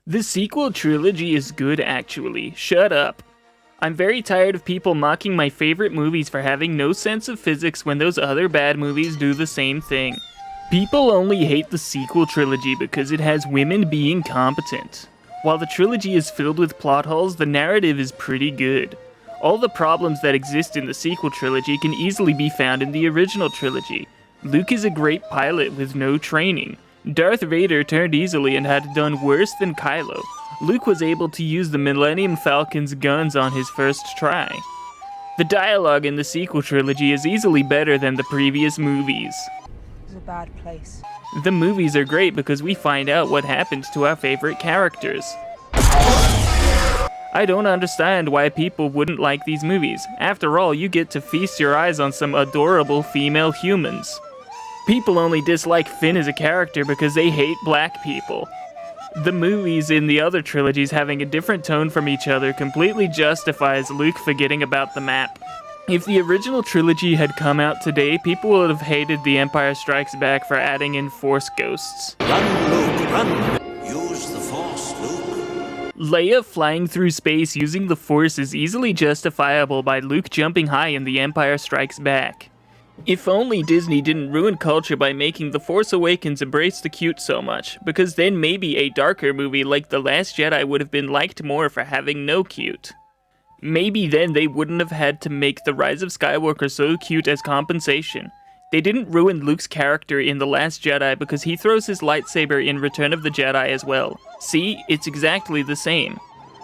The sequel trilogy is good actually, shut up. I'm very tired of people mocking my favorite movies for having no sense of physics when those other bad movies do the same thing. People only hate the sequel trilogy because it has women being competent. While the trilogy is filled with plot holes, the narrative is pretty good. All the problems that exist in the sequel trilogy can easily be found in the original trilogy. Luke is a great pilot with no training. Darth Vader turned easily and had done worse than Kylo. Luke was able to use the Millennium Falcon's guns on his first try. The dialogue in the sequel trilogy is easily better than the previous movies. It's a bad place. The movies are great because we find out what happened to our favorite characters. I don't understand why people wouldn't like these movies. After all, you get to feast your eyes on some adorable female humans. People only dislike Finn as a character because they hate black people. The movies in the other trilogies having a different tone from each other completely justifies Luke forgetting about the map. If the original trilogy had come out today, people would have hated The Empire Strikes Back for adding in Force ghosts. Run, Luke, run! Use the Force, Luke. Leia flying through space using the Force is easily justifiable by Luke jumping high in The Empire Strikes Back. If only Disney didn't ruin culture by making The Force Awakens embrace the cute so much, because then maybe a darker movie like The Last Jedi would have been liked more for having no cute. Maybe then they wouldn't have had to make The Rise of Skywalker so cute as compensation. They didn't ruin Luke's character in The Last Jedi because he throws his lightsaber in Return of the Jedi as well. See, it's exactly the same.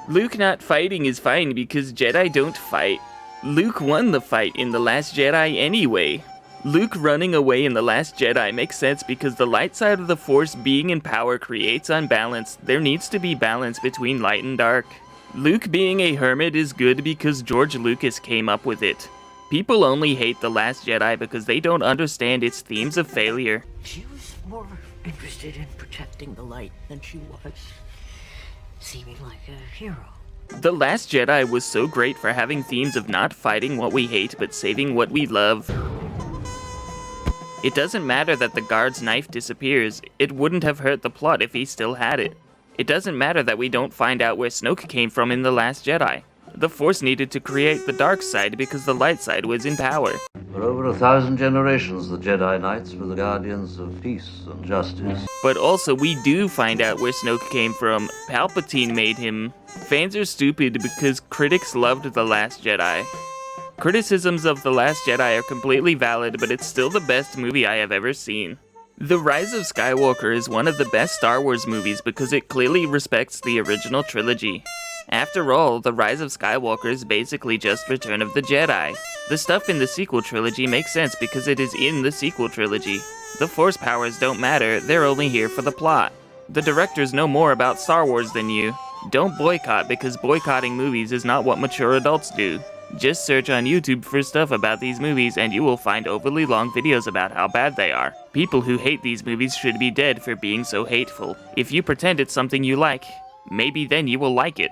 Luke not fighting is fine because Jedi don't fight. Luke won the fight in The Last Jedi anyway. Luke running away in The Last Jedi makes sense because the light side of the Force being in power creates unbalance. There needs to be balance between light and dark. Luke being a hermit is good because George Lucas came up with it. People only hate The Last Jedi because they don't understand its themes of failure. She was more interested in protecting the light than she was seeming like a hero. The Last Jedi was so great for having themes of not fighting what we hate but saving what we love. It doesn't matter that the guard's knife disappears, it wouldn't have hurt the plot if he still had it. It doesn't matter that we don't find out where Snoke came from in The Last Jedi. The Force needed to create the dark side because the light side was in power. For over 1,000 generations, the Jedi Knights were the guardians of peace and justice. But also, we do find out where Snoke came from. Palpatine made him. Fans are stupid because critics loved The Last Jedi. Criticisms of The Last Jedi are completely valid, but it's still the best movie I have ever seen. The Rise of Skywalker is one of the best Star Wars movies because it clearly respects the original trilogy. After all, The Rise of Skywalker is basically just Return of the Jedi. The stuff in the sequel trilogy makes sense because it is in the sequel trilogy. The Force powers don't matter, they're only here for the plot. The directors know more about Star Wars than you. Don't boycott because boycotting movies is not what mature adults do. Just search on YouTube for stuff about these movies and you will find overly long videos about how bad they are. People who hate these movies should be dead for being so hateful. If you pretend it's something you like, maybe then you will like it.